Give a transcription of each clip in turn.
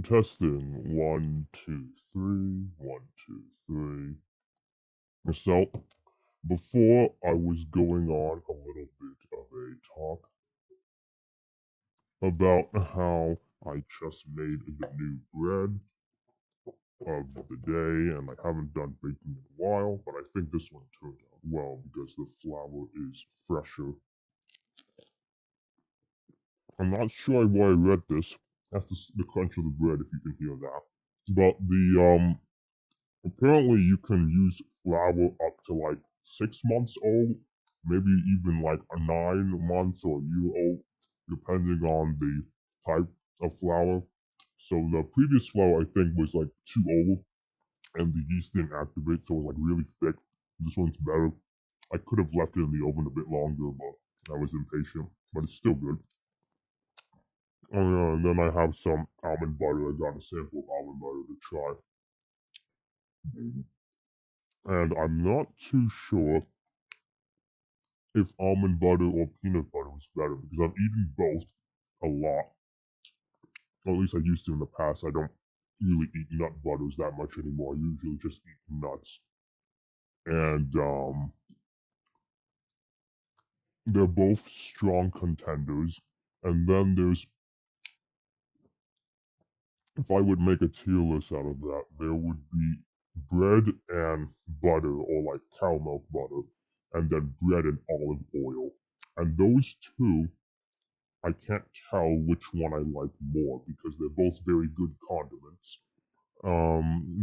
Testing. 1, 2, 3. 1, 2, 3. So, before I was going on a little bit of a talk about how I just made the new bread of the day, and I haven't done baking in a while, but I think this one turned out well because the flour is fresher. I'm not sure why I read this. That's the crunch of the bread, if you can hear that. But apparently you can use flour up to like 6 months old, maybe even like a 9 months or a year old, depending on the type of flour. So the previous flour I think was like too old, and the yeast didn't activate, so it was like really thick. This one's better. I could have left it in the oven a bit longer, but I was impatient. But it's still good. Oh yeah, and then I have some almond butter. I got a sample of almond butter to try. And I'm not too sure if almond butter or peanut butter was better because I've eaten both a lot. Or at least I used to in the past. I don't really eat nut butters that much anymore. I usually just eat nuts. And they're both strong contenders. And then there's, if I would make a tier list out of that, there would be bread and butter, or like cow milk butter, and then bread and olive oil. And those two, I can't tell which one I like more because they're both very good condiments.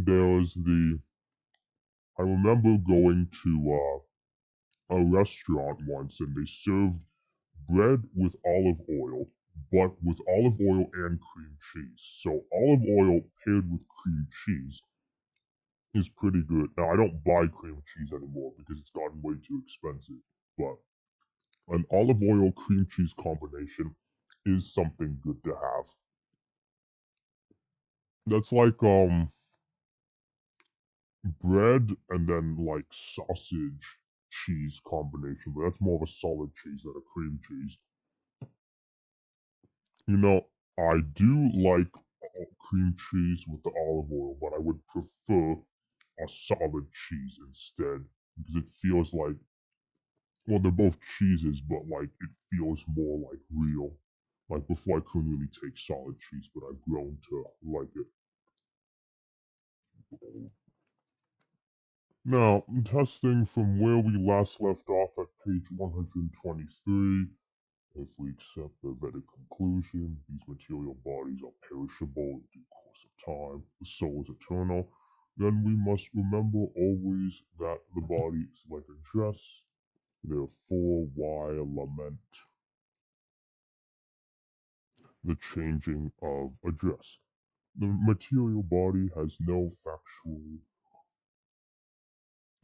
There's I remember going to a restaurant once and they served bread with olive oil, but with olive oil and cream cheese. So olive oil paired with cream cheese is pretty good. Now I don't buy cream cheese anymore because it's gotten way too expensive, but an olive oil cream cheese combination is something good to have. That's like bread and then like sausage cheese combination, but that's more of a solid cheese than a cream cheese. You know, I do like cream cheese with the olive oil, but I would prefer a solid cheese instead because it feels like, well, they're both cheeses, but like it feels more like real. Like before, I couldn't really take solid cheese, but I've grown to like it. Now, testing from where we last left off at page 123. If we accept the Vedic conclusion, these material bodies are perishable in due course of time, the soul is eternal, then we must remember always that the body is like a dress. Therefore, why lament the changing of a dress? The material body has no factual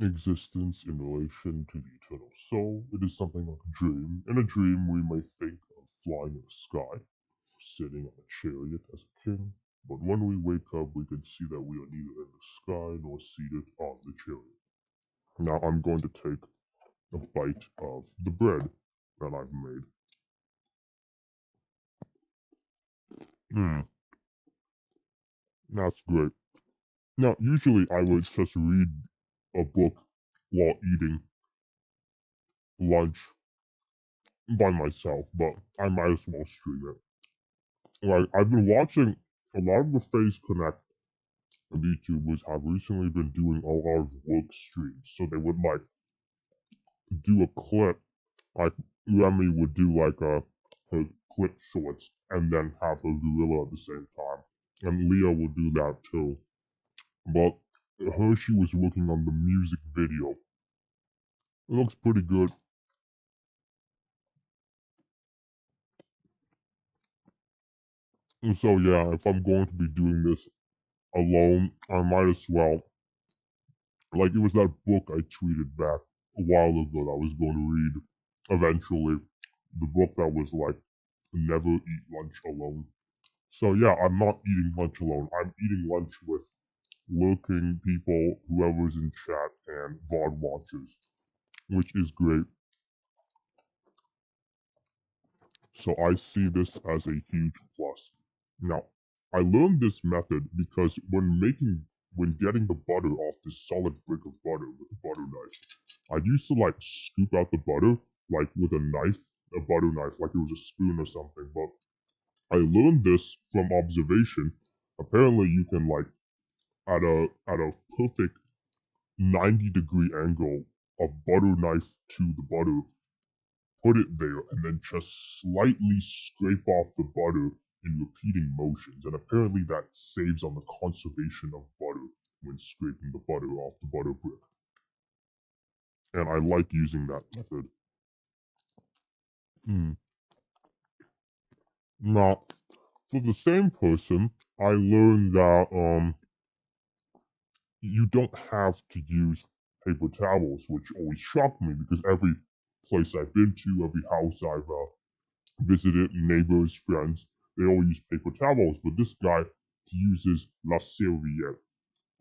existence in relation to the eternal soul. It is something like a dream. In a dream, we may think of flying in the sky, sitting on a chariot as a king, but when we wake up, we can see that we are neither in the sky nor seated on the chariot. Now, I'm going to take a bite of the bread that I've made. That's great. Now, usually I would just read a book while eating lunch by myself, but I might as well stream it. Like, I've been watching a lot of the Face Connect YouTubers have recently been doing a lot of work streams. So they would like do a clip, like Remy would do like her clip shorts and then have her Guerilla at the same time. And Leah would do that too. But Hershey was working on the music video. It looks pretty good. And so yeah, if I'm going to be doing this alone, I might as well. Like it was that book I tweeted back a while ago that I was going to read eventually. The book that was like Never Eat Lunch Alone. So yeah, I'm not eating lunch alone. I'm eating lunch with lurking people, whoever's in chat, and VOD watchers, which is great. So I see this as a huge plus. Now, I learned this method because when getting the butter off this solid brick of butter with a butter knife, I used to like scoop out the butter like with a butter knife, like it was a spoon or something. But I learned this from observation. Apparently, you can like at a perfect 90-degree angle, a butter knife to the butter, put it there, and then just slightly scrape off the butter in repeating motions. And apparently, that saves on the conservation of butter when scraping the butter off the butter brick. And I like using that method. Now, for the same person, I learned that you don't have to use paper towels, which always shocked me because every place I've been to, every house I've visited, neighbors, friends, they all use paper towels. But this guy, he uses la serviette,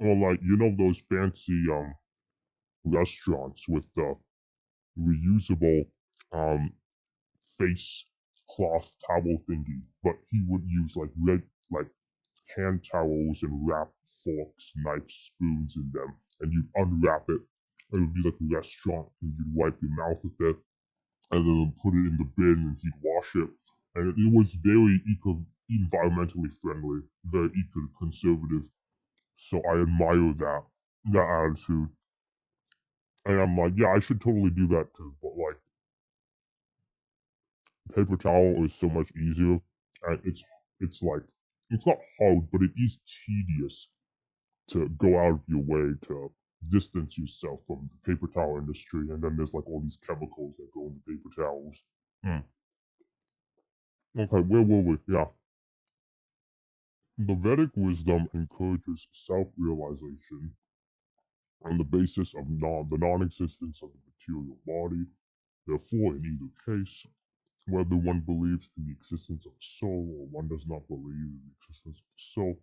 or like those fancy restaurants with the reusable um face cloth towel thingy. But he would use like red like hand towels and wrap forks, knives, spoons in them, and you'd unwrap it. It would be like a restaurant, and you'd wipe your mouth with it, and then put it in the bin, and he'd wash it. And it was very environmentally friendly, very eco-conservative. So I admire that attitude, and I'm like, yeah, I should totally do that too. But like, paper towel is so much easier, and it's like it's not hard, but it is tedious to go out of your way to distance yourself from the paper towel industry, and then there's like all these chemicals that go into paper towels. Okay, where were we? Yeah. The Vedic wisdom encourages self-realization on the basis of the non-existence of the material body. Therefore, in either case, whether one believes in the existence of a soul or one does not believe in the existence of a soul,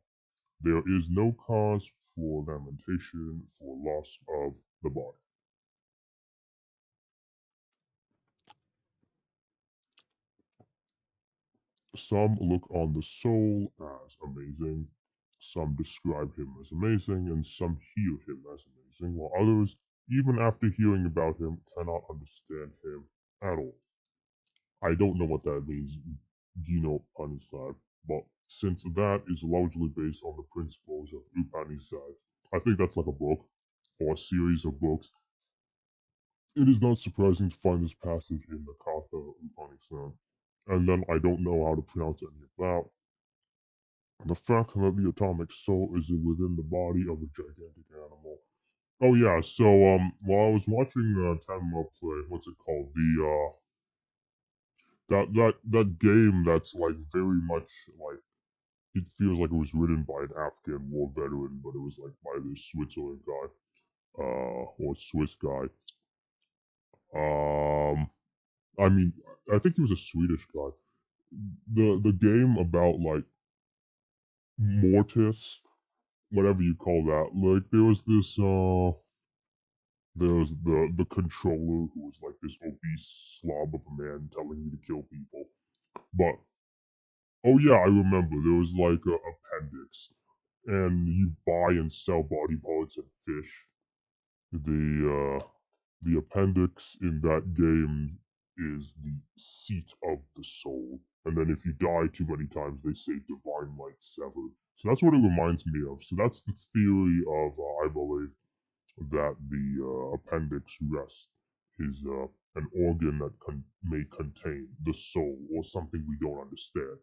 there is no cause for lamentation for loss of the body. Some look on the soul as amazing, some describe him as amazing, and some hear him as amazing, while others, even after hearing about him, cannot understand him at all. I don't know what that means, Upanishad, but since that is largely based on the principles of Upanishad, I think that's like a book or a series of books. It is not surprising to find this passage in the Katha Upanishad. And then I don't know how to pronounce any of that. The fact that the atomic soul is within the body of a gigantic animal. Oh yeah, so while I was watching Tanma play, what's it called? That game that's like very much like it feels like it was written by an Afghan war veteran, but it was like by this Switzerland guy, or Swiss guy. Um, I mean, I think he was a Swedish guy. The game about like Mortis, whatever you call that. Like there was the controller who was like this obese slob of a man telling you to kill people. But oh yeah, I remember there was like a appendix, and you buy and sell body parts and fish. The appendix in that game is the seat of the soul. And then if you die too many times, they say divine light severed. So that's what it reminds me of. So that's the theory of, I believe, that the appendix rest is an organ that may contain the soul or something we don't understand.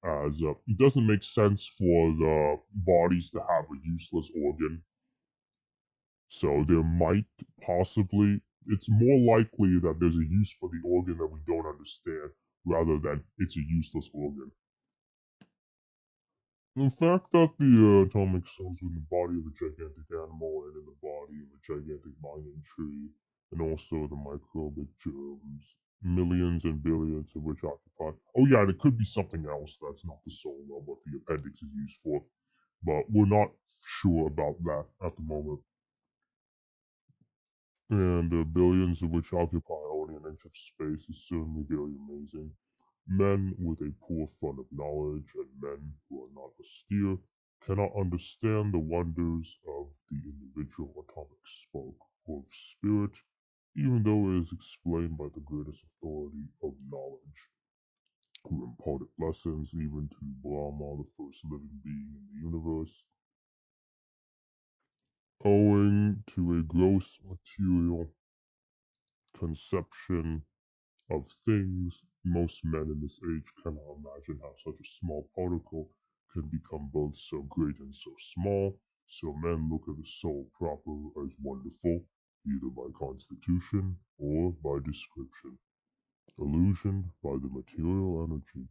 As it doesn't make sense for the bodies to have a useless organ, so there might possibly, it's more likely that there's a use for the organ that we don't understand rather than it's a useless organ. The fact that the atomic cells in the body of a gigantic animal and in the body of a gigantic banyan tree, and also the microbic germs, millions and billions of which occupy. Oh yeah, and it could be something else that's not the soul of what the appendix is used for, but we're not sure about that at the moment. And billions of which occupy only an inch of space is certainly very amazing. Men with a poor fund of knowledge and men who are not austere cannot understand the wonders of the individual atomic spark of spirit, even though it is explained by the greatest authority of knowledge, who imparted lessons even to Brahma, the first living being in the universe. Owing to a gross material conception of things, most men in this age cannot imagine how such a small particle can become both so great and so small. So men look at the soul proper as wonderful, either by constitution or by description. Illusioned by the material energy,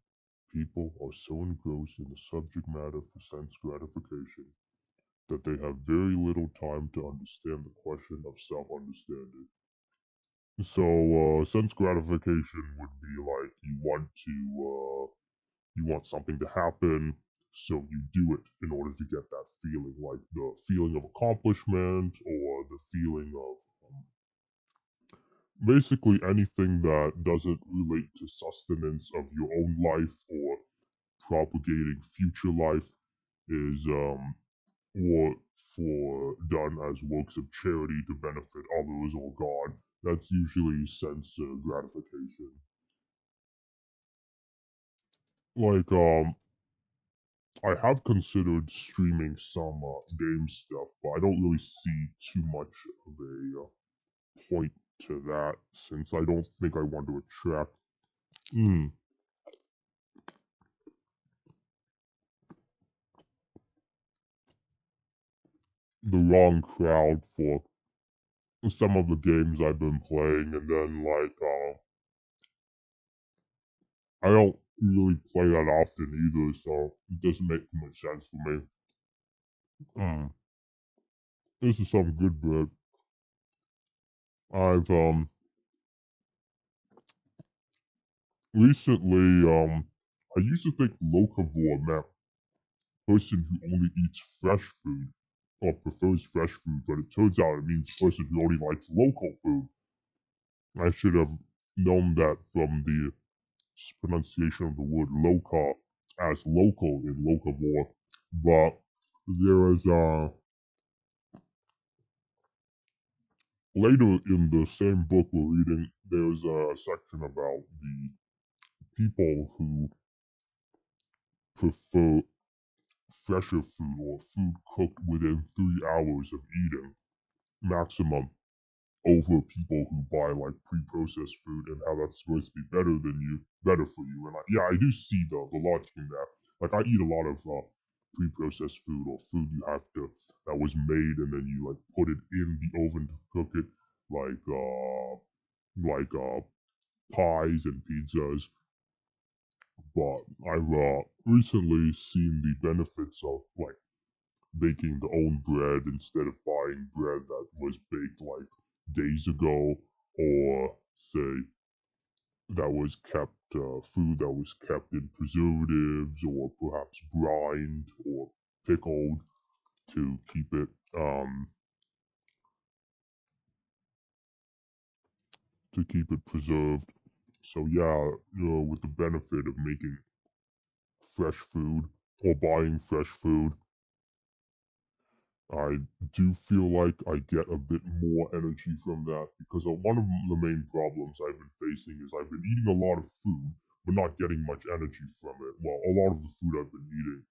people are so engrossed in the subject matter for sense gratification that they have very little time to understand the question of self-understanding. So sense gratification would be like you want something to happen, so you do it in order to get that feeling, like the feeling of accomplishment or the feeling of basically anything that doesn't relate to sustenance of your own life or propagating future life is or for done as works of charity to benefit others or God. That's usually sense gratification. Like I have considered streaming some game stuff, but I don't really see too much of a point to that since I don't think I want to attract the wrong crowd for some of the games I've been playing, and then like I don't really play that often either, so it doesn't make too much sense for me. This is some good bread. I've recently I used to think locavore meant person who only eats fresh food or prefers fresh food, but it turns out it means person who only likes local food. I should have known that from the pronunciation of the word loca as local in locavore, but there is later in the same book we're reading, there's a section about the people who prefer fresher food or food cooked within 3 hours of eating maximum over people who buy like pre-processed food and how that's supposed to be better for you. And I do see the logic in that. Like I eat a lot of pre-processed food or food you have to that was made and then you like put it in the oven to cook it, like pies and pizzas. But I've recently seen the benefits of like baking the own bread instead of buying bread that was baked like days ago, or say that was kept food that was kept in preservatives or perhaps brined or pickled to keep it preserved. So yeah, with the benefit of making fresh food or buying fresh food, I do feel like I get a bit more energy from that because one of the main problems I've been facing is I've been eating a lot of food but not getting much energy from it. Well, a lot of the food I've been eating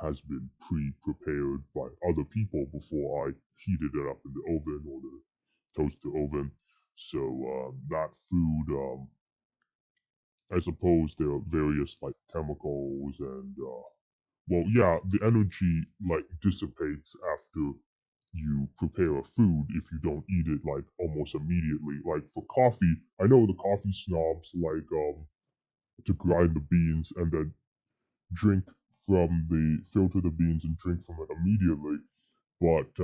has been pre-prepared by other people before I heated it up in the oven or the toaster oven. So that food, I suppose there are various like chemicals and well, yeah, the energy like dissipates after you prepare a food if you don't eat it like almost immediately. Like for coffee, I know the coffee snobs like to grind the beans and then drink from the filter the beans and drink from it immediately. But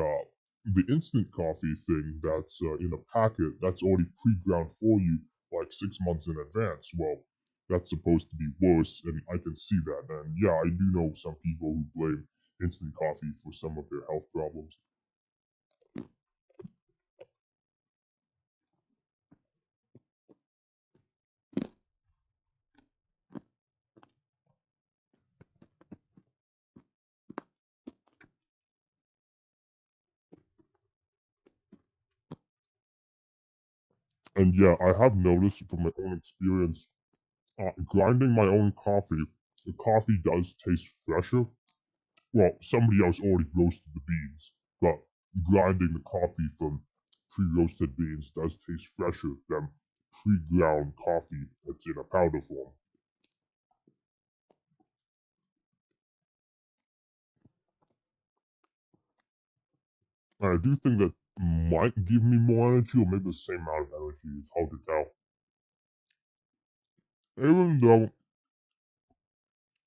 the instant coffee thing that's in a packet that's already pre-ground for you like 6 months in advance. Well, that's supposed to be worse, and I can see that. And yeah, I do know some people who blame instant coffee for some of their health problems. And yeah, I have noticed from my own experience, grinding my own coffee, the coffee does taste fresher. Well, somebody else already roasted the beans, but grinding the coffee from pre-roasted beans does taste fresher than pre-ground coffee that's in a powder form. And I do think that might give me more energy, or maybe the same amount of energy. It's hard to tell. Even though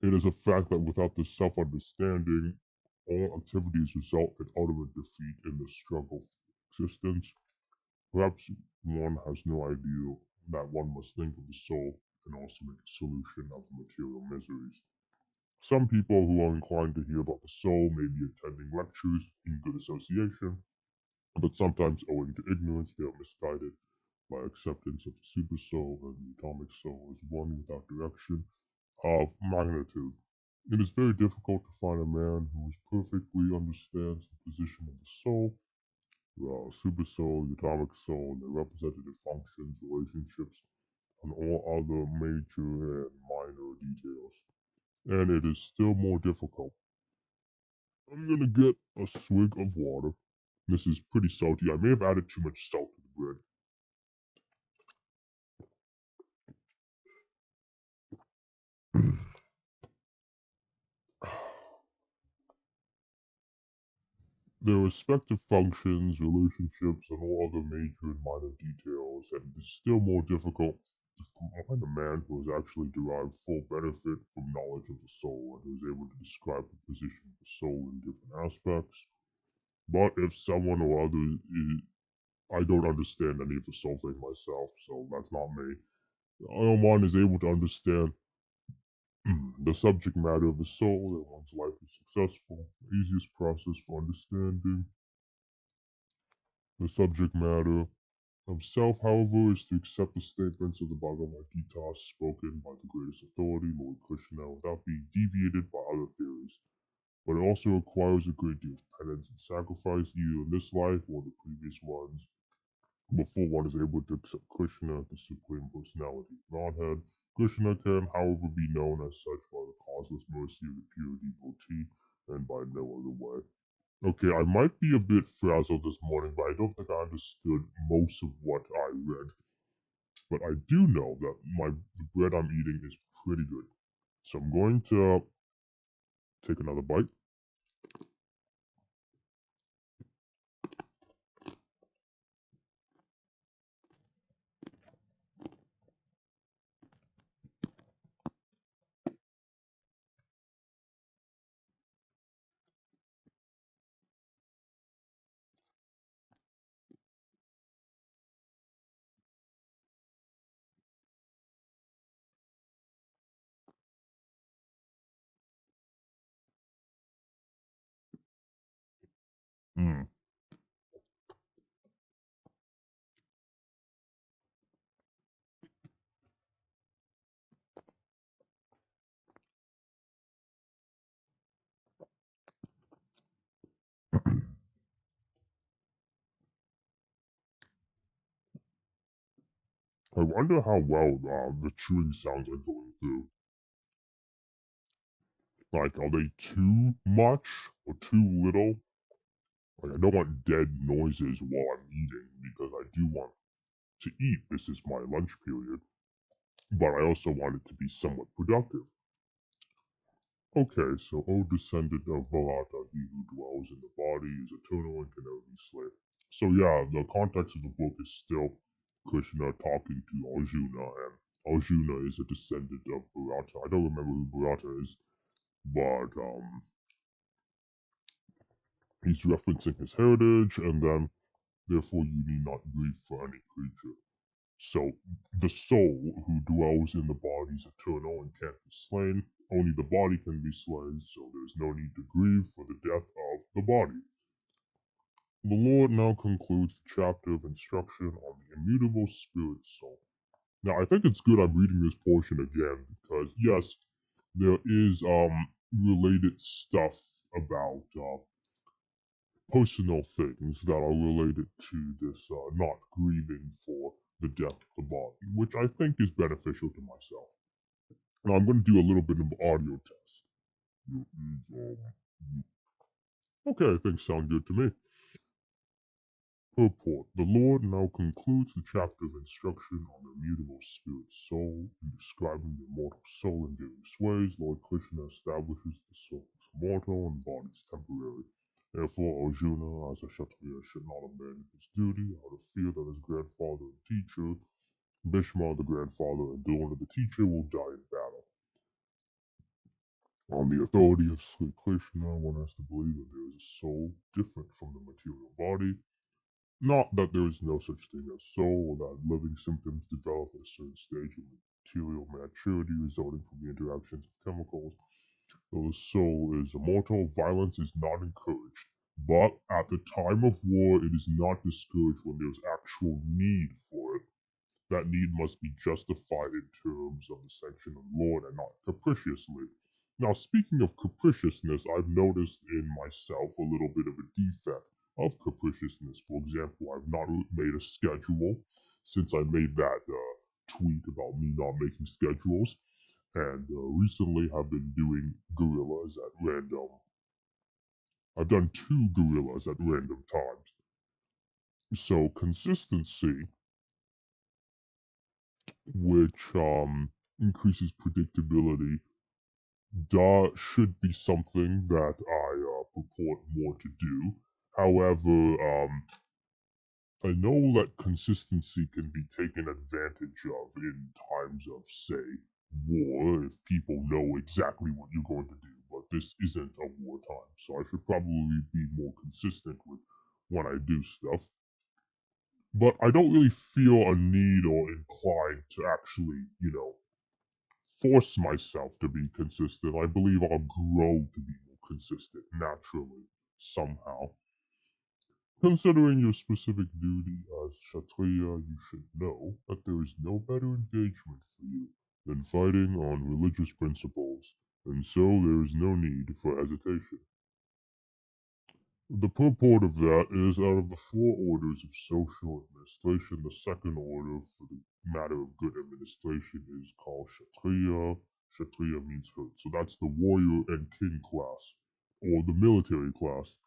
it is a fact that without this self-understanding, all activities result in ultimate defeat in the struggle for existence. Perhaps one has no idea that one must think of the soul and also make a solution of the material miseries. Some people who are inclined to hear about the soul may be attending lectures in good association, but sometimes owing to ignorance they are misguided by acceptance of the super soul and the atomic soul as one without direction of magnitude. It is very difficult to find a man who perfectly understands the position of the soul, the super soul, the atomic soul, and their representative functions, relationships, and all other major and minor details. And it is still more difficult. I'm gonna get a swig of water. This is pretty salty. I may have added too much salt to the bread. Their respective functions, relationships, and all other major and minor details, and it is still more difficult to find a man who has actually derived full benefit from knowledge of the soul and who is able to describe the position of the soul in different aspects. But if someone or other, I don't understand any of the soul thing myself, so that's not me. One is able to understand the subject matter of the soul, that one's life is successful. The easiest process for understanding the subject matter of self, however, is to accept the statements of the Bhagavad Gita spoken by the greatest authority, Lord Krishna, without being deviated by other theories. But it also requires a great deal of penance and sacrifice, either in this life or the previous ones, before one is able to accept Krishna, the Supreme Personality of Godhead. Krishna can, however, be known as such by the causeless mercy of the pure devotee and by no other way. Okay, I might be a bit frazzled this morning, but I don't think I understood most of what I read. But I do know that the bread I'm eating is pretty good. So I'm going to take another bite. Mm. I wonder how well the chewing sounds are going through. Like, are they too much or too little? Like, I don't want dead noises while I'm eating because I do want to eat. This is my lunch period. But I also want it to be somewhat productive. Okay, so O descendant of Bharata, he who dwells in the body is eternal and can never be slain. So yeah, the context of the book is still Krishna talking to Arjuna, and Arjuna is a descendant of Bharata. I don't remember who Bharata is, but he's referencing his heritage, and then therefore you need not grieve for any creature. So the soul who dwells in the body is eternal and can't be slain. Only the body can be slain, so there is no need to grieve for the death of the body. The Lord now concludes the chapter of instruction on the immutable spirit soul. Now, I think it's good I'm reading this portion again because, yes, there is related stuff about personal things that are related to this not grieving for the death of the body, which I think is beneficial to myself. Now I'm going to do a little bit of audio test. Okay, things sound good to me. Purport. The Lord now concludes the chapter of instruction on the immutable spirit soul. In describing the immortal soul in various ways, Lord Krishna establishes the soul is mortal and the body is temporary. Therefore, Arjuna, as a Kshatriya, should not abandon his duty out of fear that his grandfather and teacher, Bhishma, the grandfather and Drona, the teacher, will die in battle. On the authority of Sri Krishna, one has to believe that there is a soul different from the material body. Not that there is no such thing as soul, or that living symptoms develop at a certain stage of material maturity resulting from the interactions of chemicals. Though the soul is immortal, violence is not encouraged. But at the time of war, it is not discouraged when there is actual need for it. That need must be justified in terms of the sanction of the Lord and not capriciously. Now, speaking of capriciousness, I've noticed in myself a little bit of a defect of capriciousness. For example, I've not made a schedule since I made that tweet about me not making schedules. And recently I've been doing gorillas at random. I've done 2 gorillas at random times. So consistency, which increases predictability, should be something that I purport more to do. However, I know that consistency can be taken advantage of in times of, say, war, if people know exactly what you're going to do. But this isn't a wartime, so I should probably be more consistent with when I do stuff. But I don't really feel a need or inclined to actually, force myself to be consistent. I believe I'll grow to be more consistent naturally, somehow. Considering your specific duty as Kshatriya, you should know that there is no better engagement for you than fighting on religious principles, and so there is no need for hesitation. The purport of that is out of the 4 orders of social administration, the second order for the matter of good administration is called Kshatriya. Kshatriya means hood, so that's the warrior and king class, or the military class.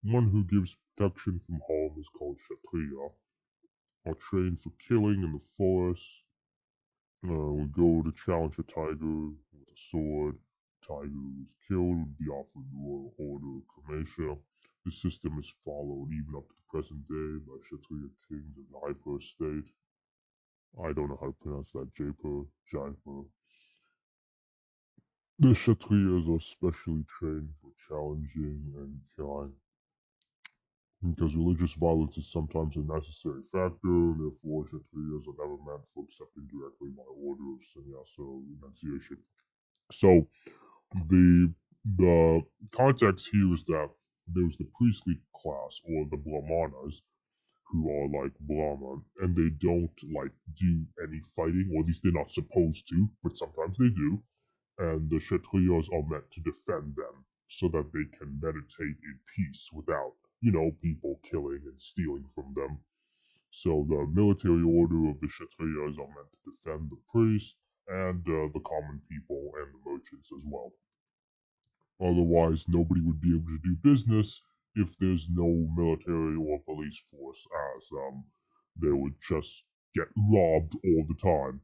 One who gives protection from harm is called Kshatriya. Are trained for killing in the forest. We go to challenge a tiger with a sword. Tiger who's killed would be offered the royal order of Kamesha. This system is followed even up to the present day by Kshatriya kings of the Jaipur state. I don't know how to pronounce that. Jaipur. The Kshatriyas are specially trained for challenging and killing, because religious violence is sometimes a necessary factor, and therefore Kshatriyas are never meant for accepting directly by order of sannyasa or renunciation. So the context here is that there's the priestly class, or the brahmanas, who are like Brahman, and they don't like do any fighting, or at least they're not supposed to, but sometimes they do. And the Kshatriyas are meant to defend them so that they can meditate in peace without, people killing and stealing from them. So the military order of the Kshatriyas are meant to defend the priests and the common people and the merchants as well. Otherwise, nobody would be able to do business if there's no military or police force, as they would just get robbed all the time.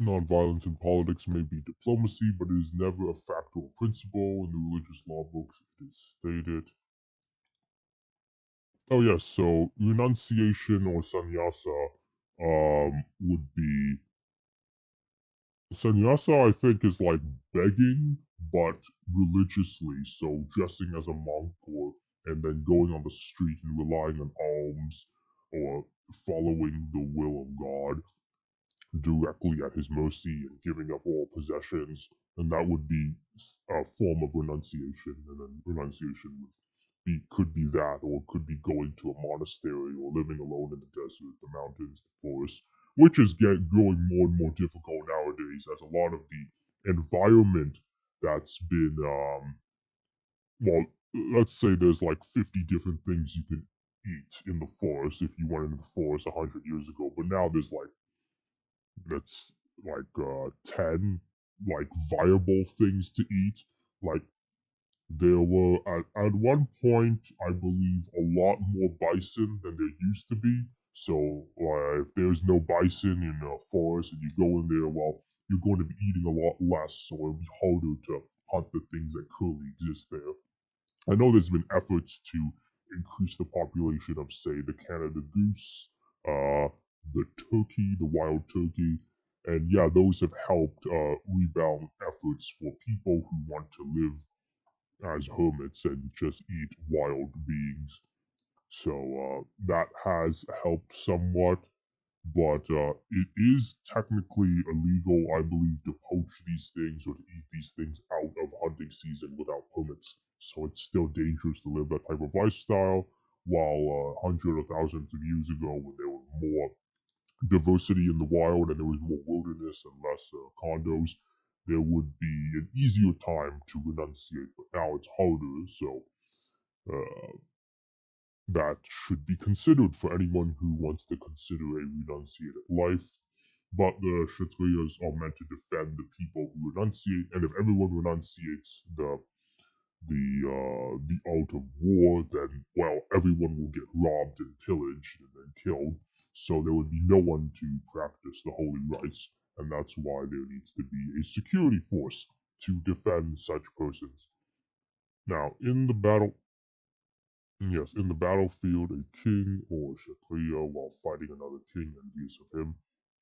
Nonviolence in politics may be diplomacy, but it is never a factual principle. In the religious law books, it is stated. Oh yes, so renunciation or sannyasa would be sannyasa. I think is like begging, but religiously. So dressing as a monk, or and then going on the street and relying on alms, or following the will of God directly at his mercy and giving up all possessions, and that would be a form of renunciation. And then renunciation could be that, or could be going to a monastery, or living alone in the desert, the mountains, the forest, which is growing more and more difficult nowadays, as a lot of the environment that's been well, let's say there's like 50 different things you can eat in the forest if you went into the forest 100 years ago, but now there's like that's like 10 like viable things to eat. Like there were at one point, I believe, a lot more bison than there used to be. So if there's no bison in a forest and you go in there, well, you're going to be eating a lot less, so it'll be harder to hunt the things that currently exist there. I know there's been efforts to increase the population of, say, the Canada goose, the turkey, the wild turkey, and yeah, those have helped rebound efforts for people who want to live as hermits and just eat wild beings. So that has helped somewhat, but it is technically illegal, I believe, to poach these things or to eat these things out of hunting season without permits. So it's still dangerous to live that type of lifestyle. While hundreds or thousands of years ago, when there was more diversity in the wild and there was more wilderness and less condos, there would be an easier time to renunciate. But now it's harder, so uh, that should be considered for anyone who wants to consider a renunciated life. But the Kshatriyas are meant to defend the people who renunciate, and if everyone renunciates the art of war, then well, everyone will get robbed and pillaged and then killed. So there would be no one to practice the holy rites, and that's why there needs to be a security force to defend such persons. Now, in the battle, yes, in the battlefield, a king or kshatriya, while fighting another king envious of him,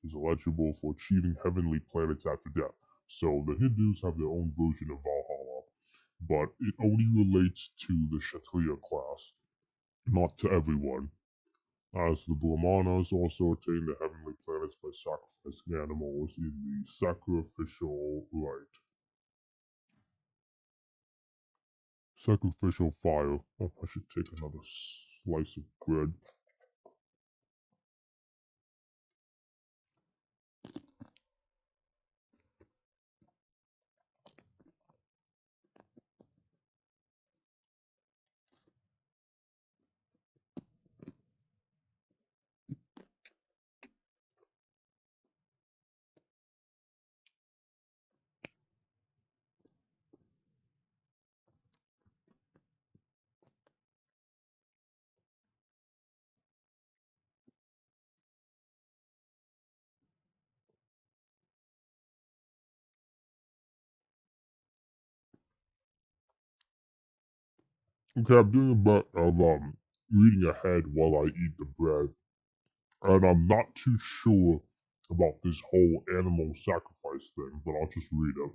is eligible for achieving heavenly planets after death. So the Hindus have their own version of Valhalla, but it only relates to the kshatriya class, not to everyone, as the Brahmanas also attain the heavenly planets by sacrificing animals in the sacrificial rite. Sacrificial fire. Oh, I should take another slice of bread. Okay, I'm doing a bit of reading ahead while I eat the bread, and I'm not too sure about this whole animal sacrifice thing, but I'll just read it.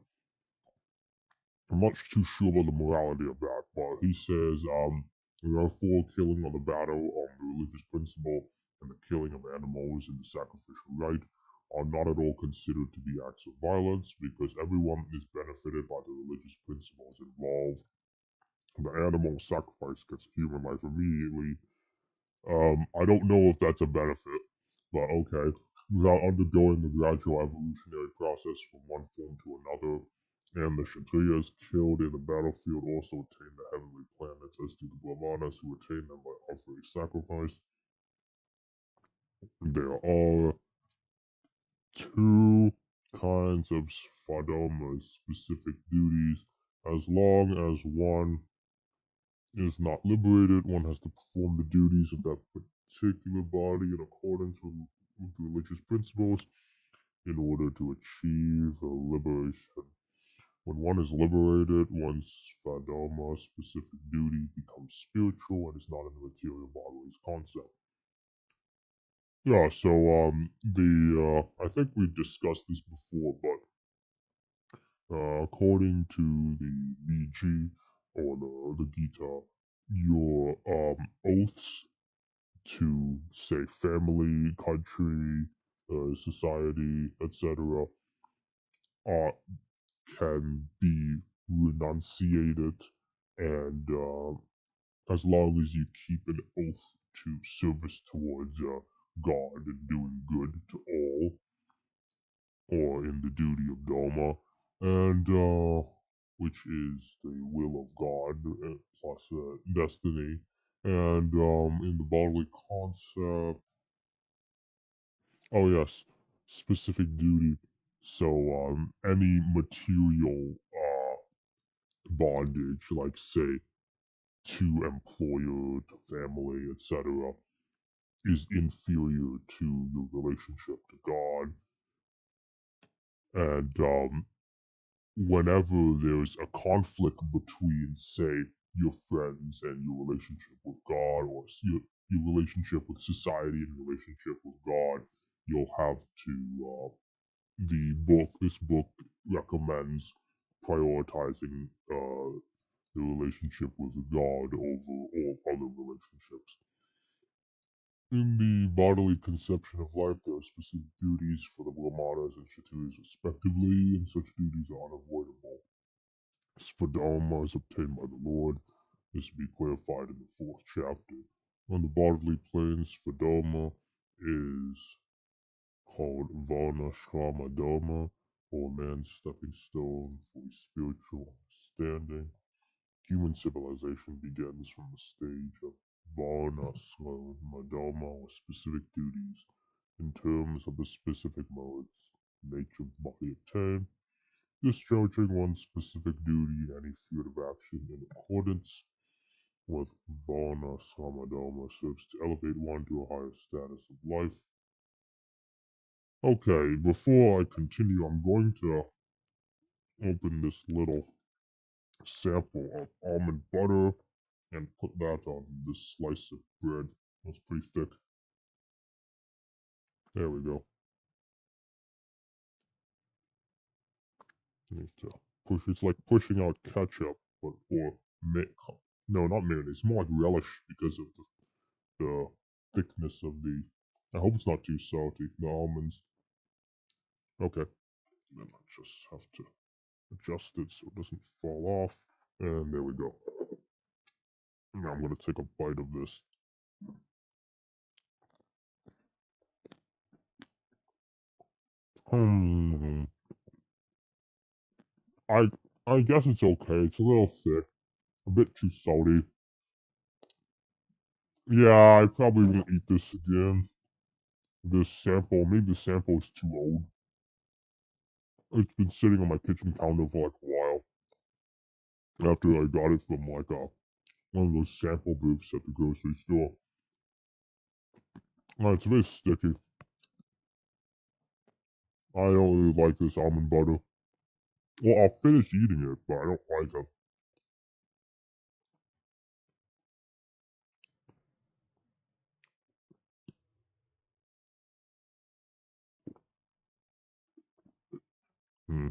I'm not too sure about the morality of that, but he says, therefore, killing on the battle on the religious principle and the killing of animals in the sacrificial rite are not at all considered to be acts of violence because everyone is benefited by the religious principles involved. The animal sacrifice gets human life immediately. I don't know if that's a benefit, but okay. Without undergoing the gradual evolutionary process from one form to another, and the Kshatriyas killed in the battlefield also attain the heavenly planets, as do the Brahmanas who attain them by offering sacrifice. There are two kinds of svadharmas, specific duties. As long as one is not liberated, one has to perform the duties of that particular body in accordance with religious principles in order to achieve liberation. When one is liberated, one's svadharma specific duty becomes spiritual and is not in the material body's concept. Yeah, so the I think we've discussed this before, but according to the BG or the Gita, your oaths to say family, country, society, etc., uh, can be renunciated, and as long as you keep an oath to service towards God and doing good to all, or in the duty of Dharma, and which is the will of God plus destiny. And in the bodily concept, oh yes, specific duty. So any material bondage, like say to employer, to family, etc., is inferior to your relationship to God. And whenever there's a conflict between, say, your friends and your relationship with God, or your relationship with society and your relationship with God, you'll have to. This book recommends prioritizing the relationship with God over all other relationships. In the bodily conception of life, there are specific duties for the Brahmanas and Kshatriyas respectively, and such duties are unavoidable. Svadharma is obtained by the Lord. This will be clarified in the 4th chapter. On the bodily plane, Svadharma is called Varna Shrama Dharma, or man's stepping stone for spiritual understanding. Human civilization begins from the stage of Varna Shrama Dharma, or specific duties, in terms of the specific modes, nature of the body attained, discharging one's specific duty in any field of action in accordance with Varna Swamadharma serves to elevate one to a higher status of life. Okay, before I continue, I'm going to open this little sample of almond butter and put that on this slice of bread. That's pretty thick. There we go. Need to push. It's like pushing out ketchup, but or no, not mayonnaise. More like relish because of the thickness of the. I hope it's not too salty. The almonds. Okay, then I just have to adjust it so it doesn't fall off. And there we go. Now I'm gonna take a bite of this. Hmm. I I guess it's okay. It's a little thick, a bit too salty. Yeah, I probably won't eat this again. This sample, maybe the sample is too old. It's been sitting on my kitchen counter for like a while. After I got it from like one of those sample booths at the grocery store. It's very sticky. I don't really like this almond butter. Well, I'll finish eating it, but I don't like it. Hmm.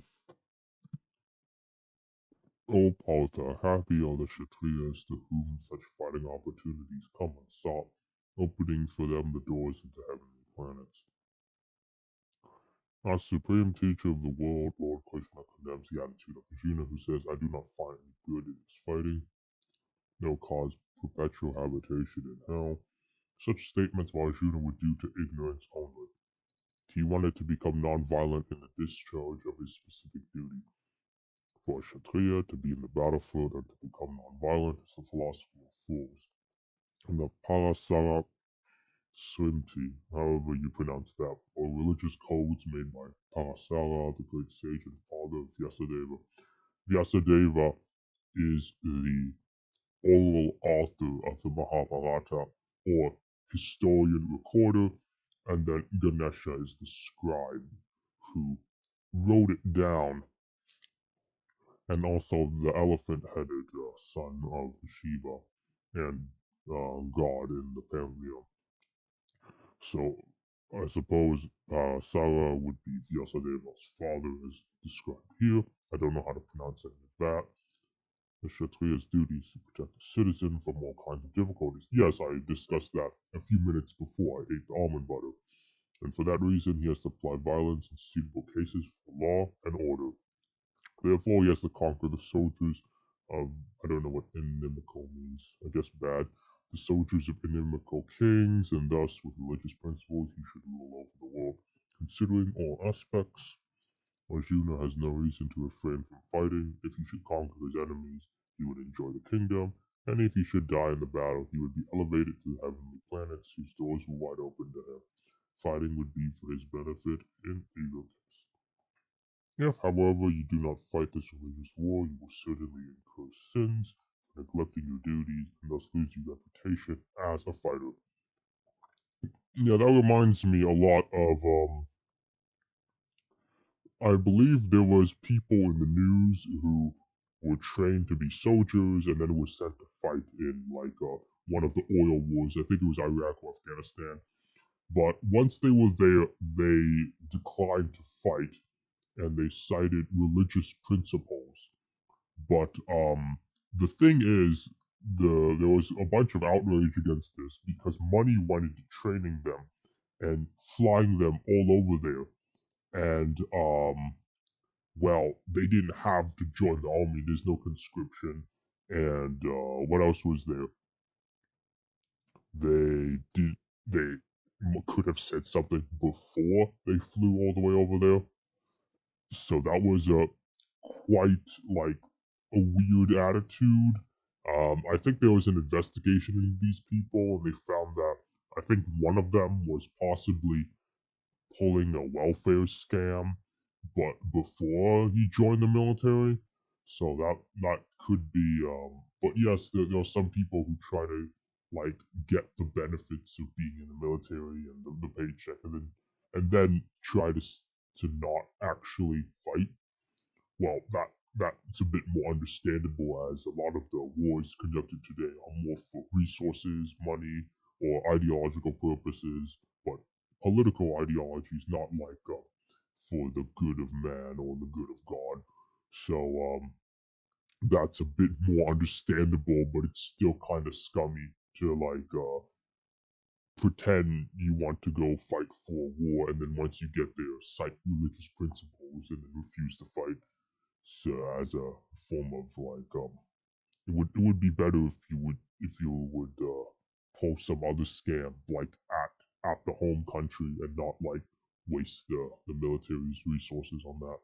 O Partha, happy are the Kshatriyas to whom such fighting opportunities come unsought, opening for them the doors into heavenly planets. Our supreme teacher of the world, Lord Krishna, condemns the attitude of Arjuna, who says, I do not find any good in this fighting, no cause perpetual habitation in hell. Such statements of Arjuna would due to ignorance only. He wanted to become non-violent in the discharge of his specific duty. For a Kshatriya to be in the battlefield and to become non-violent is the philosophy of fools. In the Parasara Swimti, however you pronounce that, or religious codes made by Parasara, the great sage and father of Vyasadeva. Vyasadeva is the oral author of the Mahabharata, or historian recorder, and then Ganesha is the scribe who wrote it down, and also the elephant-headed son of Shiva and God in the pantheon. So I suppose Sara would be Vyasadeva's father as described here. I don't know how to pronounce any of that. The Kshatriya's duty is to protect the citizen from all kinds of difficulties. Yes, I discussed that a few minutes before I ate the almond butter. And for that reason, he has to apply violence in suitable cases for law and order. Therefore, he has to conquer the soldiers of, I don't know what inimical means, I guess bad, the soldiers of inimical kings, and thus, with religious principles, he should rule over the world, considering all aspects. Arjuna has no reason to refrain from fighting. If he should conquer his enemies, he would enjoy the kingdom, and if he should die in the battle, he would be elevated to the heavenly planets whose doors were wide open to him. Fighting would be for his benefit in either case. If, however, you do not fight this religious war, you will certainly incur sins for neglecting your duties and thus lose your reputation as a fighter. Yeah, that reminds me a lot of I believe there was people in the news who were trained to be soldiers and then were sent to fight in like one of the oil wars. I think it was Iraq or Afghanistan. But once they were there, they declined to fight and they cited religious principles. But the thing is, there was a bunch of outrage against this because money went into training them and flying them all over there. And well, they didn't have to join the army. There's no conscription. And what else was there? They did. They could have said something before they flew all the way over there. So that was a quite like a weird attitude. I think there was an investigation into these people, and they found that I think one of them was possibly pulling a welfare scam, but before he joined the military. So that could be. But yes, there are some people who try to like get the benefits of being in the military and the paycheck, and then try to not actually fight. Well, that's a bit more understandable as a lot of the wars conducted today are more for resources, money, or ideological purposes, but political ideology is not like for the good of man or the good of God. So that's a bit more understandable, but it's still kind of scummy to like pretend you want to go fight for a war, and then once you get there, cite religious principles and then refuse to fight. So as a form of like it would be better if you would pull some other scam like at the home country and not like waste the military's resources on that.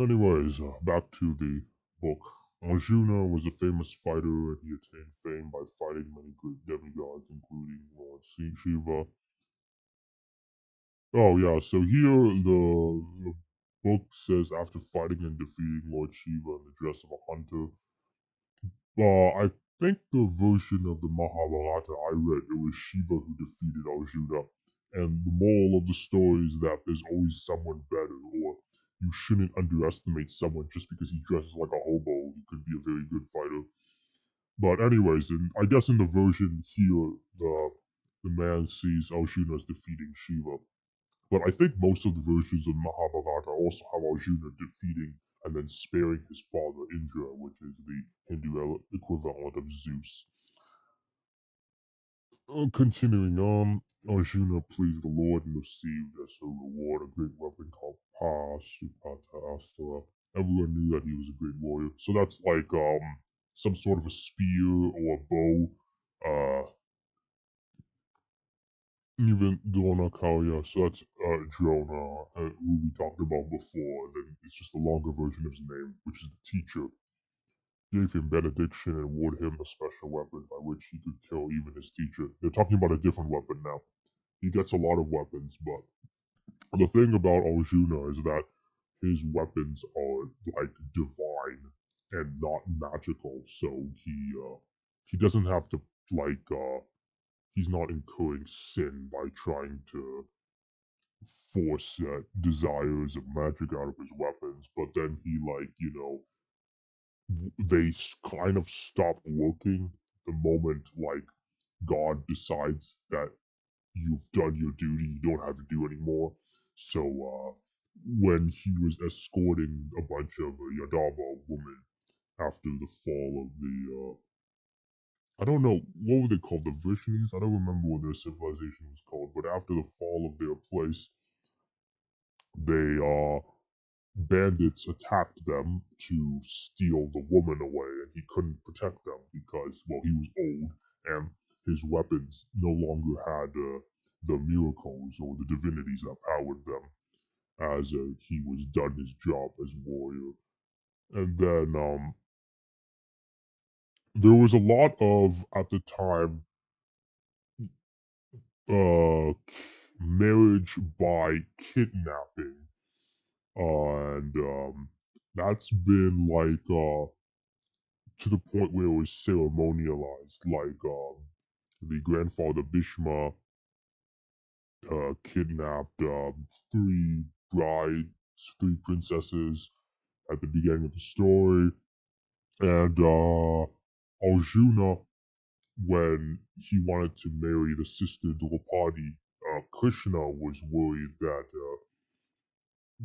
Anyways, back to the book. Arjuna was a famous fighter and he attained fame by fighting many great demigods, including Lord Shiva. Oh yeah, so here the book says after fighting and defeating Lord Shiva in the dress of a hunter. I think the version of the Mahabharata I read, it was Shiva who defeated Arjuna. And the moral of the story is that there's always someone better, or you shouldn't underestimate someone just because he dresses like a hobo. He could be a very good fighter. But anyways, I guess in the version here, the man sees Arjuna as defeating Shiva. But I think most of the versions of Mahabharata also have Arjuna defeating and then sparing his father Indra, which is the Hindu equivalent of Zeus. Continuing on, Arjuna pleased the Lord and received as a reward a great weapon called Astra. Everyone knew that he was a great warrior. So that's like some sort of a spear or a bow. Even Dronacharya, so that's Drona, who we talked about before, and then it's just a longer version of his name, which is the teacher. Gave him benediction and awarded him a special weapon by which he could kill even his teacher. They're talking about a different weapon now. He gets a lot of weapons, but the thing about Arjuna is that his weapons are like divine and not magical, so he doesn't have to like he's not incurring sin by trying to force desires of magic out of his weapons, but then he like they kind of stop working the moment like God decides that you've done your duty, you don't have to do anymore. So when he was escorting a bunch of Yadava women after the fall of the I don't know what were they called, the Vrishnis? I don't remember what their civilization was called, but after the fall of their place, they bandits attacked them to steal the woman away, and he couldn't protect them because, well, he was old and his weapons no longer had the miracles or the divinities that powered them. as he was done his job as warrior. And then there was a lot of, at the time, uh, marriage by kidnapping, and that's been like to the point where it was ceremonialized. Like the grandfather Bhishma kidnapped three brides, three princesses at the beginning of the story, and Arjuna, when he wanted to marry the sister Draupadi, Krishna was worried that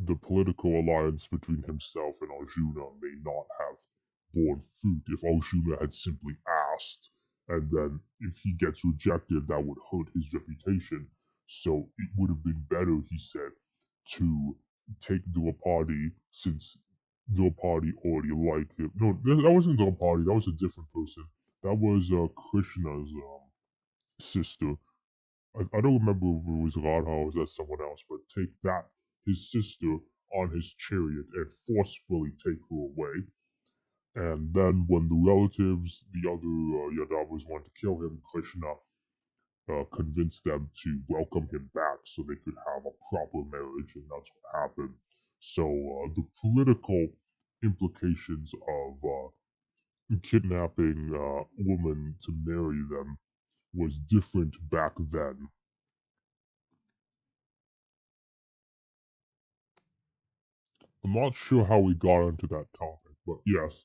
the political alliance between himself and Arjuna may not have borne fruit if Arjuna had simply asked, and then if he gets rejected, that would hurt his reputation. So it would have been better, he said, to take Draupadi, since Draupadi already liked him. No, that wasn't Draupadi, that was a different person. That was Krishna's sister. I don't remember if it was Radha or was that someone else, but take that, his sister, on his chariot and forcefully take her away. And then when the relatives, the other Yadavas wanted to kill him, Krishna convinced them to welcome him back so they could have a proper marriage, and that's what happened. So the political implications of kidnapping women to marry them was different back then. I'm not sure how we got into that topic, but yes,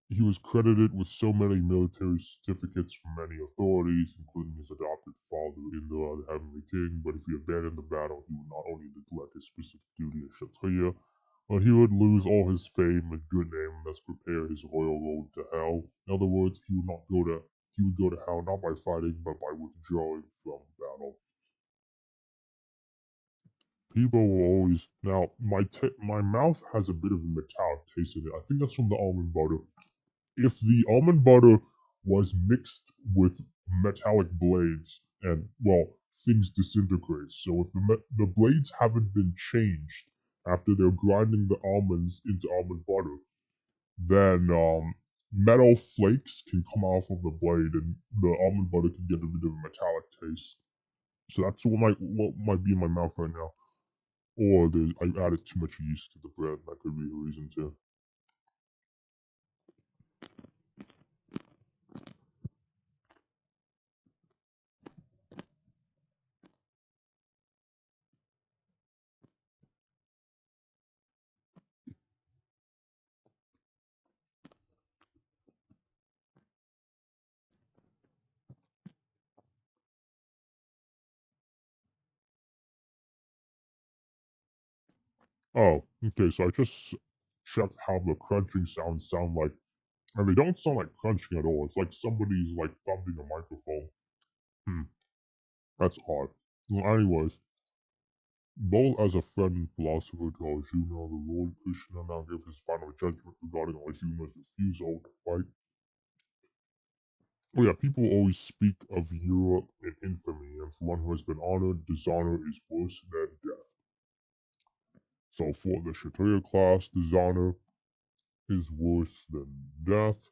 he was credited with so many military certificates from many authorities, including his adopted father, Indra, the Heavenly King. But if he abandoned the battle, he would not only neglect his specific duty as Kshatriya, but he would lose all his fame and good name, and thus prepare his royal road to hell. In other words, he would go to hell not by fighting, but by withdrawing from battle. People will always now my mouth has a bit of a metallic taste in it. I think that's from the almond butter. If the almond butter was mixed with metallic blades, and well, things disintegrate. So if the blades haven't been changed after they're grinding the almonds into almond butter, then metal flakes can come off of the blade, and the almond butter can get a bit of a metallic taste. So that's what might be in my mouth right now. Or I added too much yeast to the bread. That could be a reason too. Oh, okay. So I just checked how the crunching sounds sound like, and they don't sound like crunching at all. It's like somebody's like thumping a microphone. Hmm, that's odd. Well, anyways, both as a friend and philosopher to Arjuna, the Lord Krishna now gave his final judgment regarding Arjuna's refusal to fight. Oh yeah, people always speak of Europe in infamy, and for one who has been honored, dishonor is worse than death. So for the Kshatriya class, dishonor is worse than death.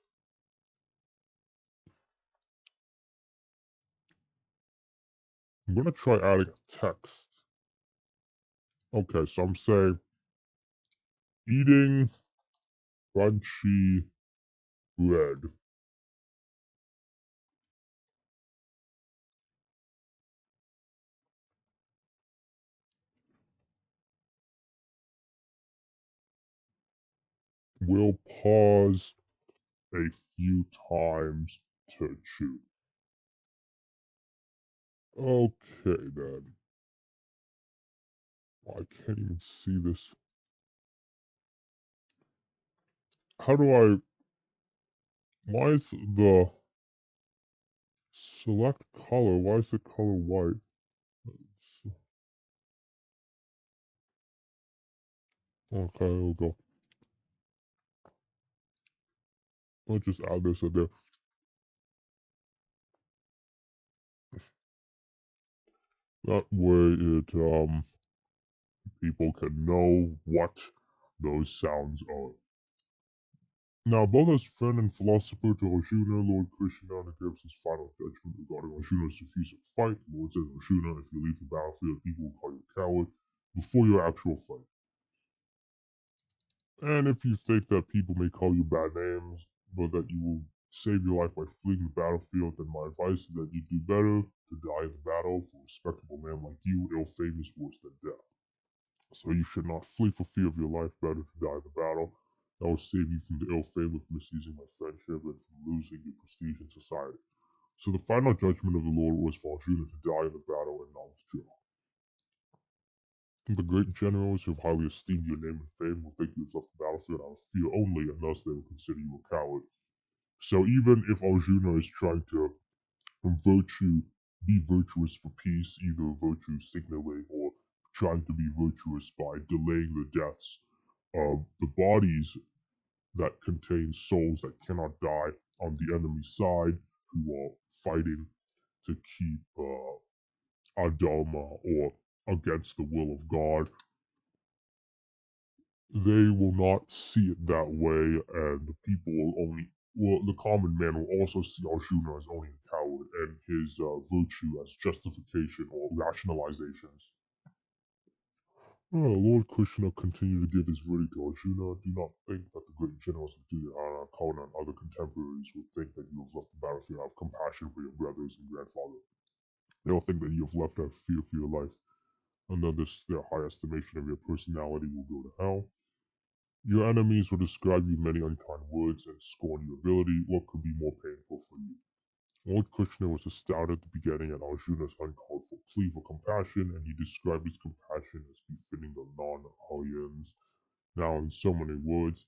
I'm gonna try adding text. Okay, so I'm saying eating crunchy bread will pause a few times to chew. Okay then. I can't even see this. How do I? Why is the select color? Why is the color white? Okay, we'll go. Let's just add this in there. That way it people can know what those sounds are. Now, both as friend and philosopher to Arjuna, Lord Krishna gives his final judgment regarding Arjuna's refusal to fight. The Lord says, Arjuna, if you leave the battlefield, people will call you a coward before your actual fight. And if you think that people may call you bad names, but that you will save your life by fleeing the battlefield, then my advice is that you do better to die in the battle, for a respectable man like you, ill fame is worse than death. So you should not flee for fear of your life, better to die in the battle. That will save you from the ill fame of misusing my friendship and from losing your prestige in society. So the final judgment of the Lord was for Arjuna to die in the battle and not withdraw. The great generals who have highly esteemed your name and fame will think you have left the battlefield out of fear only, and thus they will consider you a coward. So even if Arjuna is trying to be virtuous for peace, either virtue signaling or trying to be virtuous by delaying the deaths of the bodies that contain souls that cannot die on the enemy side, who are fighting to keep Adharma or against the will of God, they will not see it that way, and the people will the common man will also see Arjuna as only a coward and his virtue as justification or rationalizations. Lord Krishna continued to give his verdict to Arjuna. Do not think that the great generals of Duryodhana, Karna, and other contemporaries will think that you have left the battlefield out of compassion for your brothers and grandfather. They will think that you have left out of fear for your life, and that their high estimation of your personality will go to hell. Your enemies will describe you in many unkind words and scorn your ability. What could be more painful for you? Lord Krishna was astounded at the beginning at Arjuna's uncalled for plea for compassion, and he described his compassion as befitting the non-Aryans. Now, in so many words,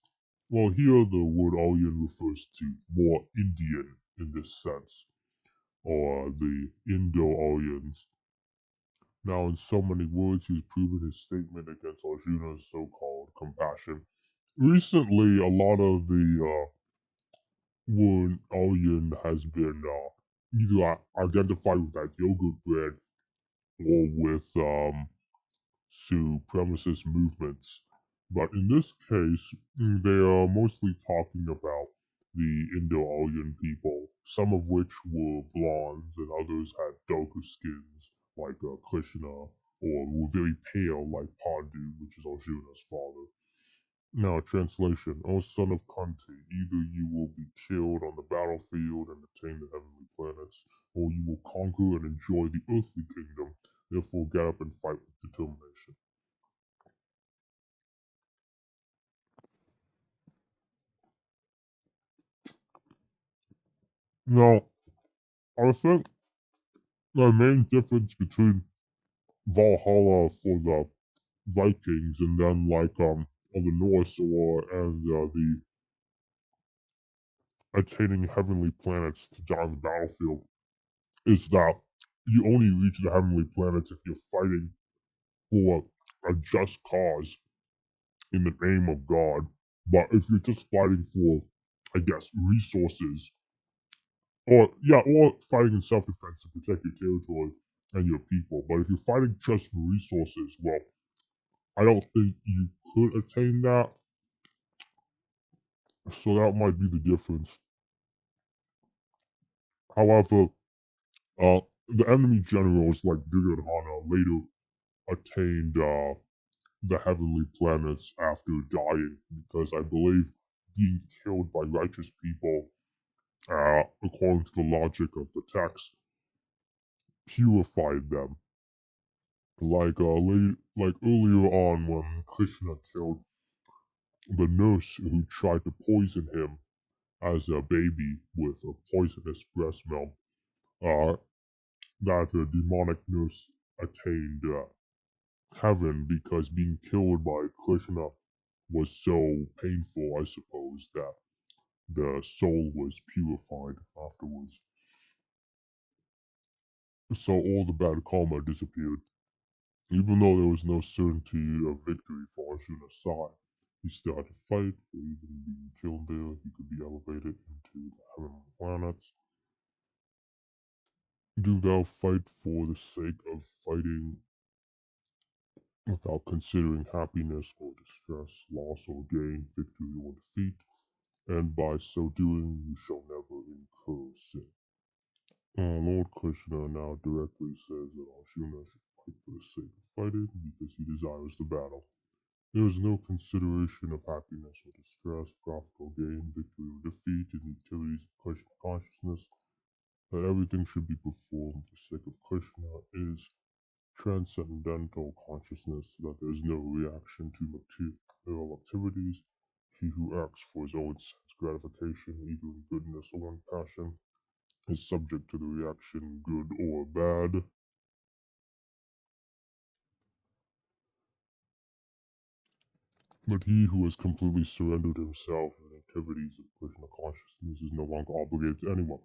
well, here the word Aryan refers to more Indian in this sense, or the Indo-Aryans. Now, in so many words, he's proven his statement against Arjuna's so-called compassion. Recently, a lot of the word Aryan has been either identified with that yogurt bread or with supremacist movements. But in this case, they are mostly talking about the Indo-Aryan people, some of which were blondes and others had darker skins, like Krishna, or were very pale, like Pandu, which is Arjuna's father. Now, translation: O son of Kunti, either you will be killed on the battlefield and attain the heavenly planets, or you will conquer and enjoy the earthly kingdom. Therefore, get up and fight with determination. Now, I think the main difference between Valhalla for the Vikings and then on the Norse the attaining heavenly planets to die on the battlefield is that you only reach the heavenly planets if you're fighting for a just cause in the name of God. But if you're just fighting for, I guess, resources, or fighting in self-defense to protect your territory and your people. But if you're fighting just for resources, well, I don't think you could attain that. So that might be the difference. However, the enemy generals like Duryodhana later attained the heavenly planets after dying, because I believe being killed by righteous people, according to the logic of the text, purified them. Like earlier on when Krishna killed the nurse who tried to poison him as a baby with a poisonous breast milk, uh, that the demonic nurse attained heaven because being killed by Krishna was so painful, I suppose, that the soul was purified afterwards. So all the bad karma disappeared. Even though there was no certainty of victory for Arjuna's side, he still had to fight, for even being killed there, he could be elevated into the heavenly planets. Do thou fight for the sake of fighting without considering happiness or distress, loss or gain, victory or defeat, and by so doing you shall never incur sin. Lord Krishna now directly says that Arjuna should fight for the sake of fighting because he desires the battle. There is no consideration of happiness or distress, profit or gain, victory or defeat in the activities of Krishna consciousness. That everything should be performed for the sake of Krishna is transcendental consciousness, that there is no reaction to material activities. He who acts for his own sense gratification, either in goodness or in passion, is subject to the reaction, good or bad. But he who has completely surrendered himself in activities of Krishna consciousness is no longer obligated to anyone.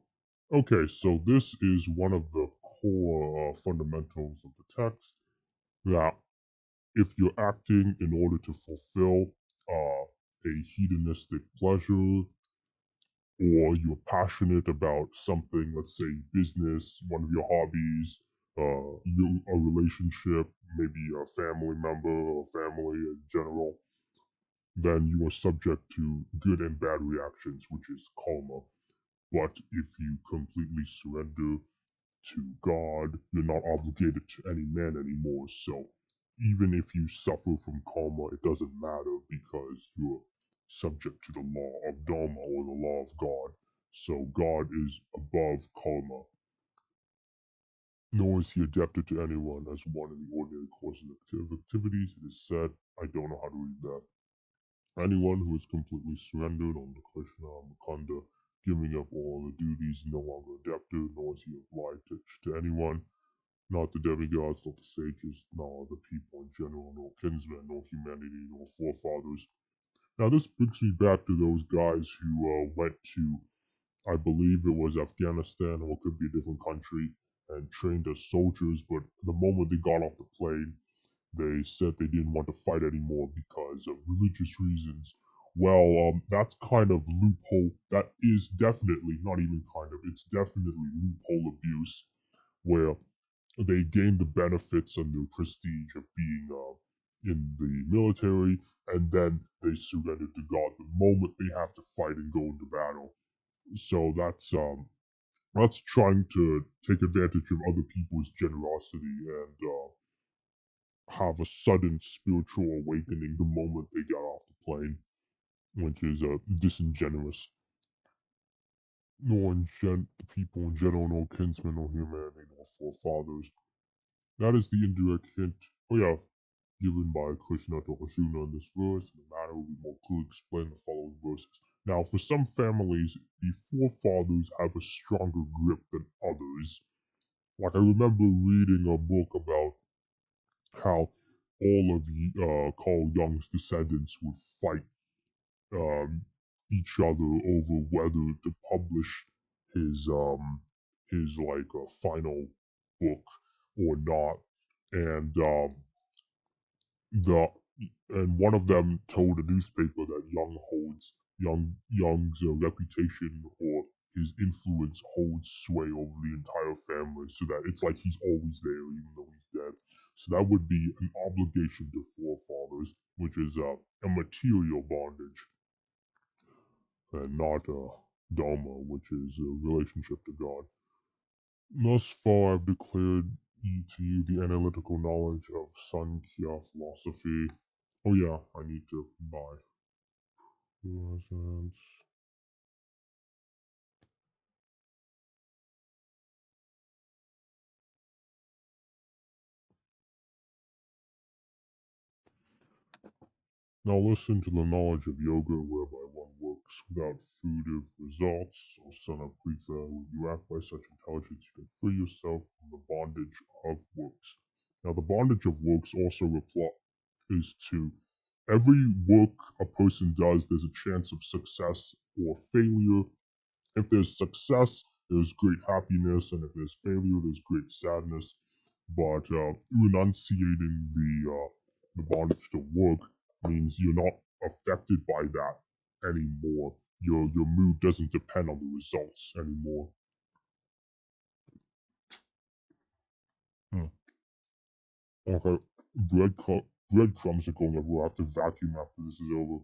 Okay, so this is one of the core fundamentals of the text, that if you're acting in order to fulfill a hedonistic pleasure, or you're passionate about something, let's say business, one of your hobbies, a relationship, maybe a family member or family in general, then you are subject to good and bad reactions, which is karma. But if you completely surrender to God, you're not obligated to any man anymore. So even if you suffer from karma, it doesn't matter because you're subject to the law of Dharma or the law of God. So God is above karma, nor is he adapted to anyone as one in the ordinary course of activities. It is said, I don't know how to read that. Anyone who is completely surrendered on the Krishna Mukunda, giving up all the duties, no longer adapted, nor is he obliged to anyone, not the demigods, not the sages, nor the people in general, nor kinsmen, nor humanity, nor forefathers. Now this brings me back to those guys who went to, I believe it was Afghanistan, or it could be a different country, and trained as soldiers, but the moment they got off the plane, they said they didn't want to fight anymore because of religious reasons. Well, that's kind of loophole. That is definitely, not even kind of, it's definitely loophole abuse, where they gain the benefits and the prestige of being in the military, and then they surrender to God the moment they have to fight and go into battle. So that's trying to take advantage of other people's generosity and have a sudden spiritual awakening the moment they get off the plane, which is disingenuous. The people in general, no kinsmen, no humanity, no forefathers. That is the indirect hint, given by Krishna to Arjuna in this verse, and the matter will be more clearly explained in the following verses. Now, for some families, the forefathers have a stronger grip than others. Like, I remember reading a book about how all of Carl Jung's descendants would fight um, each other over whether to publish his final book or not, and the and one of them told a newspaper that Young's reputation or his influence holds sway over the entire family, so that it's like he's always there even though he's dead. So that would be an obligation to forefathers, which is a material bondage, and not a dharma, which is a relationship to God. Thus far, I've declared to you the analytical knowledge of Sankhya philosophy. Oh yeah, I need to buy presents. Now listen to the knowledge of yoga whereby one works without fruitive results. O son of Pritha, when you act by such intelligence, you can free yourself from the bondage of works. Now the bondage of works also is to every work a person does, there's a chance of success or failure. If there's success, there's great happiness, and if there's failure, there's great sadness. But renunciating the bondage to work means you're not affected by that anymore. Your mood doesn't depend on the results anymore. Hmm. Okay. breadcrumbs are going everywhere. I have to vacuum after this is over.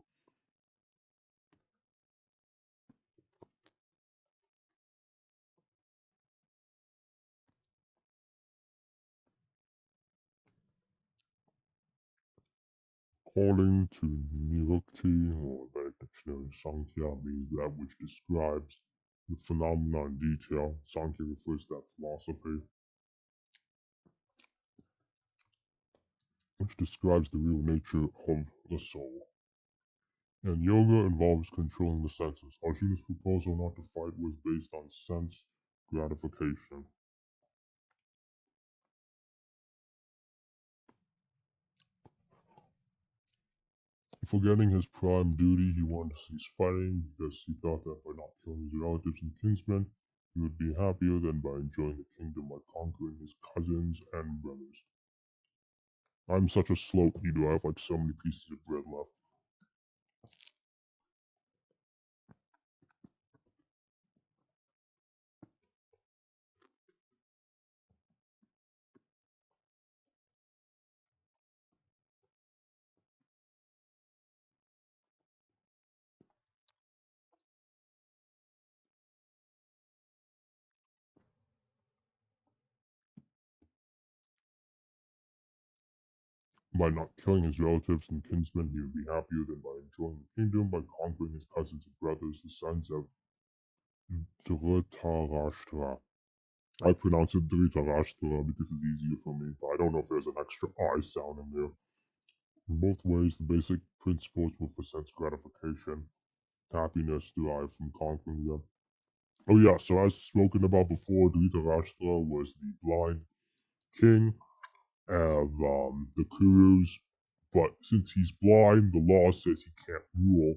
According to Nirukti, or the dictionary, Sankhya means that which describes the phenomena in detail. Sankhya refers to that philosophy which describes the real nature of the soul. And yoga involves controlling the senses. Arjuna's proposal not to fight was based on sense gratification. Forgetting his prime duty, he wanted to cease fighting because he thought that by not killing his relatives and kinsmen, he would be happier than by enjoying the kingdom by conquering his cousins and brothers. I'm such a slow eater, I have like so many pieces of bread left. By not killing his relatives and kinsmen, he would be happier than by enjoying the kingdom by conquering his cousins and brothers, the sons of Dhritarashtra. I pronounce it Dhritarashtra because it's easier for me, but I don't know if there's an extra I sound in there. In both ways, the basic principles were for sense gratification, happiness derived from conquering them. Oh yeah, so as spoken about before, Dhritarashtra was the blind king of the Kurus, but since he's blind, the law says he can't rule,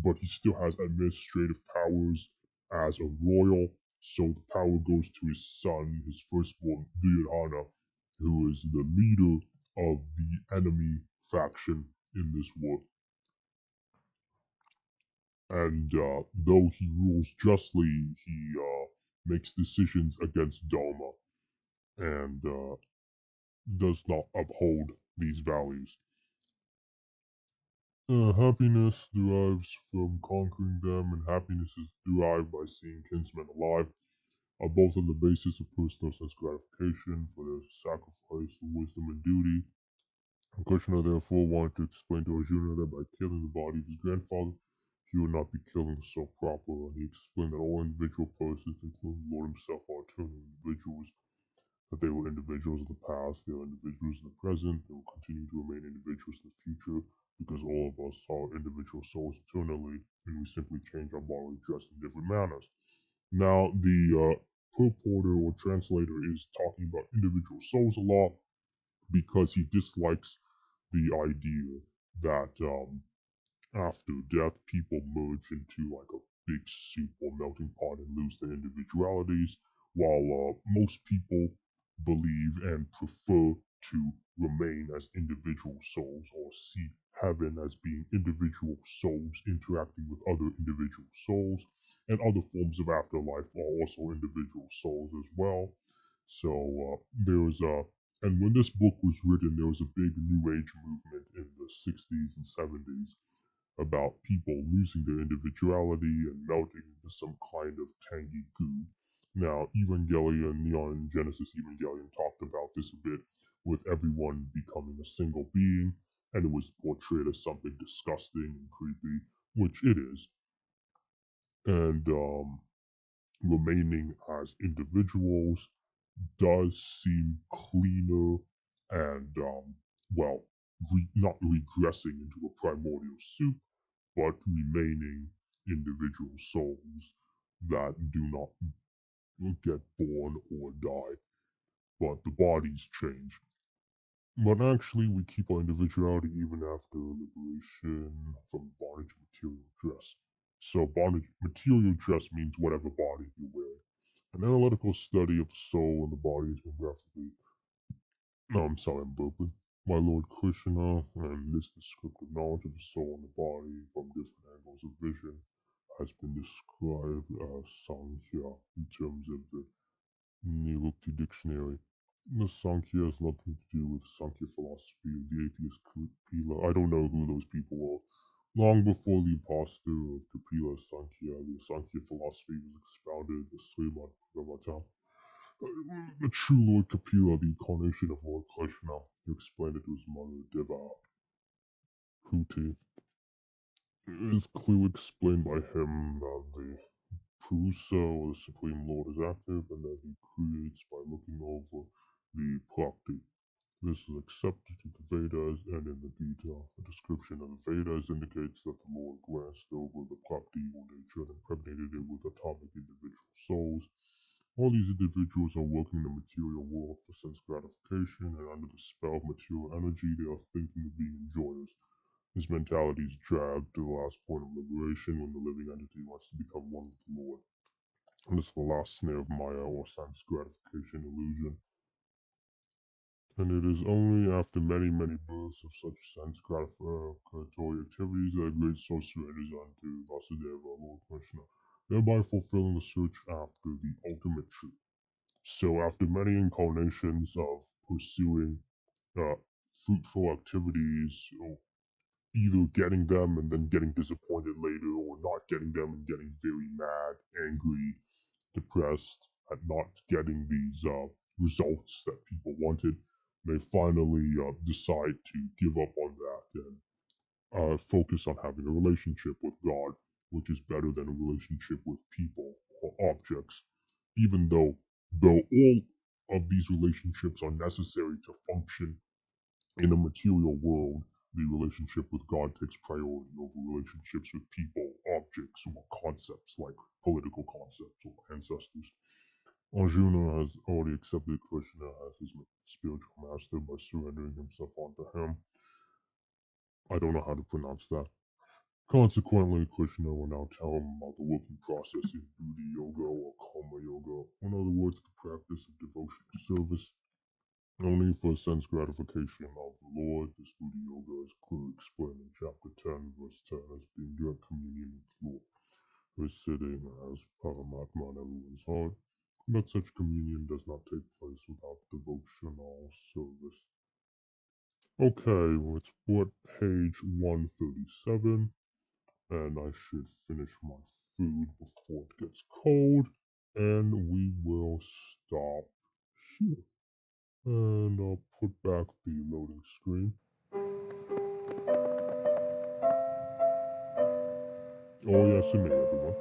but he still has administrative powers as a royal, so the power goes to his son, his firstborn, Duryodhana, who is the leader of the enemy faction in this war. And though he rules justly, he makes decisions against Dharma and does not uphold these values. Happiness derives from conquering them, and happiness is derived by seeing kinsmen alive, are both on the basis of personal sense gratification for their sacrifice of wisdom and duty. Krishna therefore wanted to explain to Arjuna that by killing the body of his grandfather, he would not be killing the soul proper, and he explained that all individual persons, including the Lord himself, are eternal individuals, that they were individuals in the past, they are individuals in the present, they will continue to remain individuals in the future, because all of us are individual souls eternally, and we simply change our bodily dress in different manners. Now, the purporter or translator is talking about individual souls a lot because he dislikes the idea that after death, people merge into like a big soup or melting pot and lose their individualities, while most people believe and prefer to remain as individual souls or see heaven as being individual souls interacting with other individual souls, and other forms of afterlife are also individual souls as well. So there was a and when this book was written, there was a big New Age movement in the 60s and 70s about people losing their individuality and melting into some kind of tangy goo. Now, Evangelion, Neon Genesis Evangelion talked about this a bit, with everyone becoming a single being, and it was portrayed as something disgusting and creepy, which it is. And remaining as individuals does seem cleaner and, well, not regressing into a primordial soup, but remaining individual souls that do not get born or die, but the bodies change. But actually, we keep our individuality even after liberation from bondage material dress. So, bondage material dress means whatever body you wear. An analytical study of the soul and the body has been graphically. No, I'm sorry, I'm burping. My Lord Krishna and this descriptive knowledge of the soul and the body from different angles of vision has been described as Sankhya in terms of the Nirukti dictionary. The Sankhya has nothing to do with Sankhya philosophy of the atheist Kapila. I don't know who those people were. Long before the impostor of Kapila Sankhya, the Sankhya philosophy was expounded in the Srimad Bhagavatam. The true Lord Kapila, the incarnation of Lord Krishna, who explained it to his mother Devahuti. It is clearly explained by him that the Purusa, or the Supreme Lord, is active and that he creates by looking over the Prakriti. This is accepted in the Vedas and in the Gita. A description of the Vedas indicates that the Lord glanced over the Prakriti or nature and impregnated it with atomic individual souls. All these individuals are working in the material world for sense gratification, and under the spell of material energy, they are thinking of being enjoyers. This mentality is dragged to the last point of liberation when the living entity wants to become one with the Lord. And this is the last snare of Maya or sense gratification illusion. And it is only after many, many births of such sense gratificatory activities that a great soul surrenders unto Vasudeva, Lord Krishna, thereby fulfilling the search after the ultimate truth. So, after many incarnations of pursuing fruitful activities, or either getting them and then getting disappointed later, or not getting them and getting very mad, angry, depressed at not getting these results that people wanted, they finally decide to give up on that and focus on having a relationship with God, which is better than a relationship with people or objects, even though all of these relationships are necessary to function in a material world. The relationship with God takes priority over relationships with people, objects, or concepts like political concepts or ancestors. Arjuna has already accepted Krishna as his spiritual master by surrendering himself onto him. I don't know how to pronounce that. Consequently, Krishna will now tell him about the working process in Buddha Yoga or Karma Yoga. In other words, the practice of devotional service only for sense gratification of the Lord. This Buddha Yoga is clearly explained in chapter 10, verse 10 as being direct communion with the Lord, who is sitting as Paramatma in everyone's heart. But such communion does not take place without devotional service. Okay, let's put page 137, and I should finish my food before it gets cold, and we will stop here. And I'll put back the loading screen. Oh yes, and me, everyone.